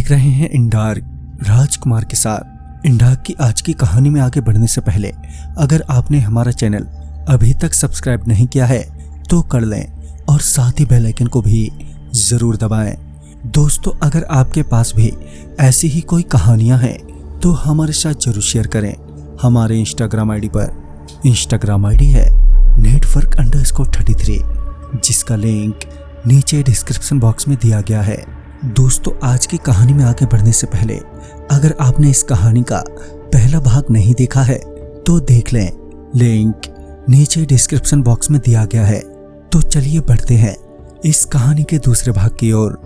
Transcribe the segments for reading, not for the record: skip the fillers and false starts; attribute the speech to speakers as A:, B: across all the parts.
A: देख रहे हैं इंडार्क राजकुमार के साथ। इंडार्क की आज की कहानी में आगे बढ़ने से पहले अगर आपने हमारा चैनल अभी तक सब्सक्राइब नहीं किया है तो कर लें और साथ ही बेल आइकन को भी जरूर दबाएं। दोस्तों, अगर आपके पास भी ऐसी ही कोई कहानियां हैं तो हमारे साथ जरूर शेयर करें। हमारे इंस्टाग्राम आईडी पर इंस्टाग्राम आईडी है network_33, जिसका लिंक नीचे डिस्क्रिप्शन बॉक्स में दिया गया है। दोस्तों, आज की कहानी में आगे बढ़ने से पहले अगर आपने इस कहानी का पहला भाग नहीं देखा है तो देख लें, लिंक नीचे डिस्क्रिप्शन बॉक्स में दिया गया है। तो चलिए बढ़ते हैं इस कहानी के दूसरे भाग की ओर।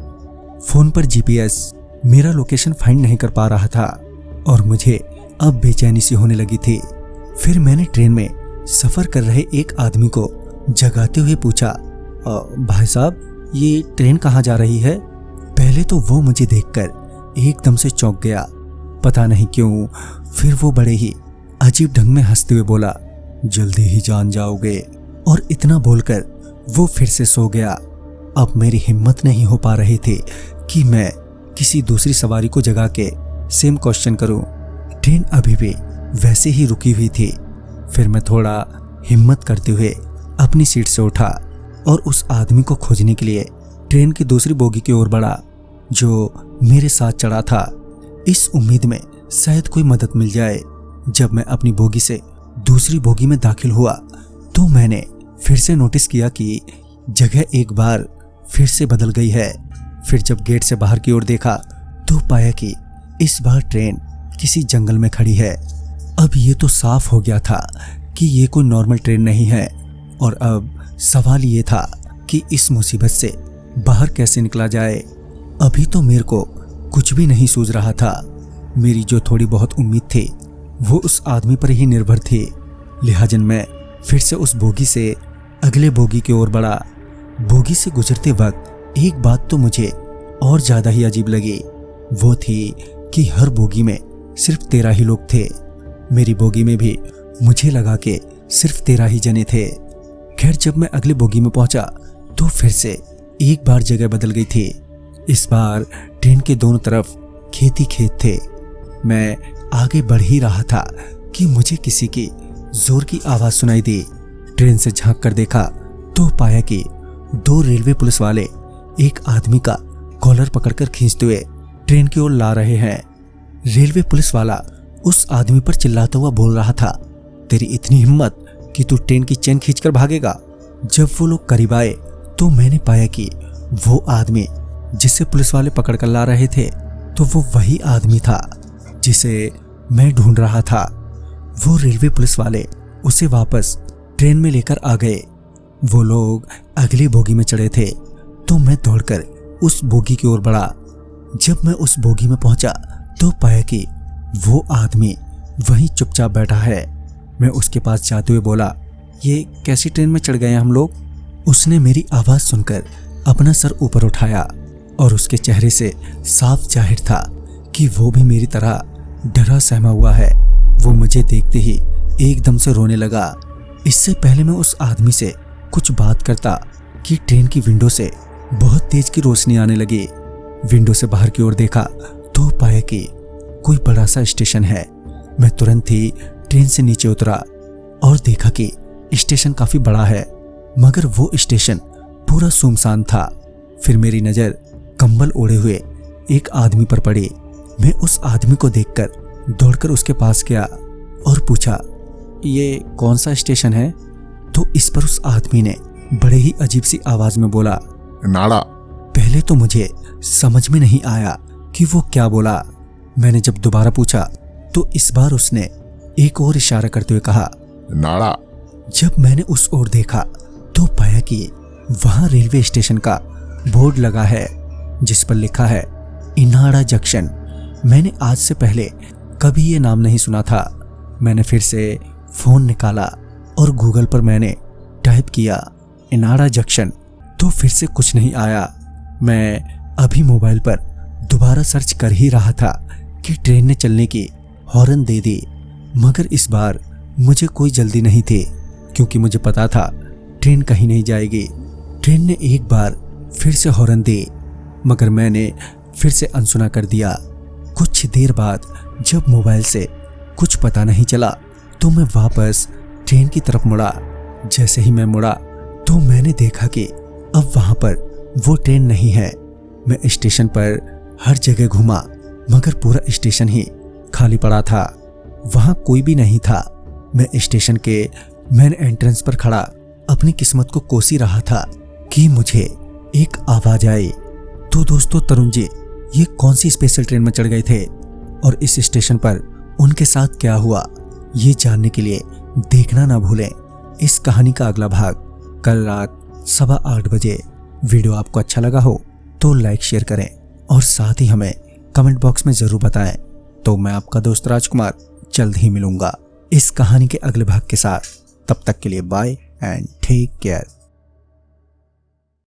A: फोन पर जीपीएस मेरा लोकेशन फाइंड नहीं कर पा रहा था और मुझे अब बेचैनी सी होने लगी थी। फिर मैंने ट्रेन में सफर कर रहे एक आदमी को जगाते हुए पूछा, भाई साहब, ये ट्रेन कहाँ जा रही है? पहले तो वो मुझे देखकर एकदम से चौंक गया, पता नहीं क्यों। फिर वो बड़े ही अजीब ढंग में हंसते हुए बोला, जल्दी ही जान जाओगे। और इतना बोलकर वो फिर से सो गया। अब मेरी हिम्मत नहीं हो पा रही थी कि मैं किसी दूसरी सवारी को जगा के सेम क्वेश्चन करूं। ट्रेन अभी भी वैसे ही रुकी हुई थी। फिर मैं थोड़ा हिम्मत करते हुए अपनी सीट से उठा और उस आदमी को खोजने के लिए ट्रेन की दूसरी बोगी की ओर बढ़ा जो मेरे साथ चढ़ा था, इस उम्मीद में शायद कोई मदद मिल जाए। जब मैं अपनी बोगी से दूसरी बोगी में दाखिल हुआ तो मैंने फिर से नोटिस किया कि जगह एक बार फिर से बदल गई है। फिर जब गेट से बाहर की ओर देखा तो पाया कि इस बार ट्रेन किसी जंगल में खड़ी है। अब ये तो साफ हो गया था कि ये कोई नॉर्मल ट्रेन नहीं है। और अब सवाल ये था कि इस मुसीबत से बाहर कैसे निकला जाए। अभी तो मेरे को कुछ भी नहीं सूझ रहा था। मेरी जो थोड़ी बहुत उम्मीद थी वो उस आदमी पर ही निर्भर थी। लिहाजन मैं फिर से उस बोगी से अगले बोगी की ओर बढ़ा। बोगी से गुजरते वक्त एक बात तो मुझे और ज्यादा ही अजीब लगी। वो थी कि हर बोगी में सिर्फ 13 ही लोग थे। मेरी बोगी में भी मुझे लगा कि सिर्फ 13 ही जने थे। खैर, जब मैं अगले बोगी में पहुंचा तो फिर से एक बार जगह बदल गई थी। इस बार ट्रेन के दोनों तरफ खेत ही खेत थे। मैं आगे बढ़ ही रहा था कि मुझे किसी की जोर की आवाज सुनाई दी। ट्रेन से झांक कर देखा तो पाया कि 2 रेलवे पुलिस वाले एक आदमी का कॉलर पकड़कर खींचते हुए ट्रेन की ओर ला रहे हैं। रेलवे पुलिस वाला उस आदमी पर चिल्लाता हुआ बोल रहा था, तेरी इतनी हिम्मत कि तू ट्रेन की चेन खींचकर भागेगा। जब वो लोग करीब आए तो मैंने पाया कि वो आदमी जिसे पुलिस वाले पकड़ कर ला रहे थे तो वो वही आदमी था जिसे मैं ढूंढ रहा था। वो रेलवे पुलिस वाले उसे वापस ट्रेन में लेकर आ गए। वो लोग अगली बोगी में चढ़े थे तो मैं दौड़कर उस बोगी की ओर बढ़ा। जब मैं उस बोगी में पहुंचा तो पाया कि वो आदमी वहीं चुपचाप बैठा है। मैं उसके पास जाते हुए बोला, ये कैसी ट्रेन में चढ़ गए हम लोग? उसने मेरी आवाज सुनकर अपना सर ऊपर उठाया और उसके चेहरे से साफ जाहिर था कि वो भी मेरी तरह डरा सहमा हुआ है। वो मुझे देखते ही एकदम से रोने लगा। इससे पहले मैं उस आदमी से कुछ बात करता कि ट्रेन की विंडो से बहुत तेज की रोशनी आने लगी। विंडो से बाहर की ओर देखा तो पाया कि कोई बड़ा सा स्टेशन है। मैं तुरंत ही ट्रेन से नीचे उतरा और देखा कि स्टेशन काफी बड़ा है, मगर वो स्टेशन पूरा सुनसान था। फिर मेरी नजर कंबल ओढ़े हुए एक आदमी पर पड़ी। मैं उस आदमी को देखकर दौड़कर उसके पास गया और पूछा, ये कौन सा स्टेशन है? तो इस पर उस आदमी ने बड़े ही अजीब सी आवाज में बोला,
B: नाड़ा।
A: पहले तो मुझे समझ में नहीं आया कि वो क्या बोला। मैंने जब दोबारा पूछा तो इस बार उसने एक और इशारा करते हुए कहा,
B: नाड़ा।
A: जब मैंने उस ओर देखा तो पाया कि वहां रेलवे स्टेशन का बोर्ड लगा है जिस पर लिखा है इनाड़ा जंक्शन। मैंने आज से पहले कभी ये नाम नहीं सुना था। मैंने फिर से फोन निकाला और गूगल पर मैंने टाइप किया इनाड़ा जंक्शन, तो फिर से कुछ नहीं आया। मैं अभी मोबाइल पर दोबारा सर्च कर ही रहा था कि ट्रेन ने चलने की हॉर्न दे दी, मगर इस बार मुझे कोई जल्दी नहीं थी क्योंकि मुझे पता था ट्रेन कहीं नहीं जाएगी। ट्रेन ने एक बार फिर से हॉर्न दी, मगर मैंने फिर से अनसुना कर दिया। कुछ देर बाद जब मोबाइल से कुछ पता नहीं चला तो मैं वापस ट्रेन की तरफ मुड़ा। जैसे ही मैं मुड़ा तो मैंने देखा कि अब वहां पर वो ट्रेन नहीं है। मैं स्टेशन पर हर जगह घूमा मगर पूरा स्टेशन ही खाली पड़ा था, वहां कोई भी नहीं था। मैं स्टेशन के मेन एंट्रेंस पर खड़ा अपनी किस्मत को कोसी रहा था कि मुझे एक आवाज आई। तो दोस्तों तरुण जी ये कौन सी स्पेशल ट्रेन में चढ़ गए थे और इस स्टेशन पर उनके साथ क्या हुआ, ये जानने के लिए देखना ना भूलें इस कहानी का अगला भाग कल रात 8:15 बजे। वीडियो आपको अच्छा लगा हो तो लाइक शेयर करें और साथ ही हमें कमेंट बॉक्स में जरूर बताएं। तो मैं आपका दोस्त राजकुमार जल्द ही मिलूंगा इस कहानी के अगले भाग के साथ। तब तक के लिए बाय एंड टेक केयर।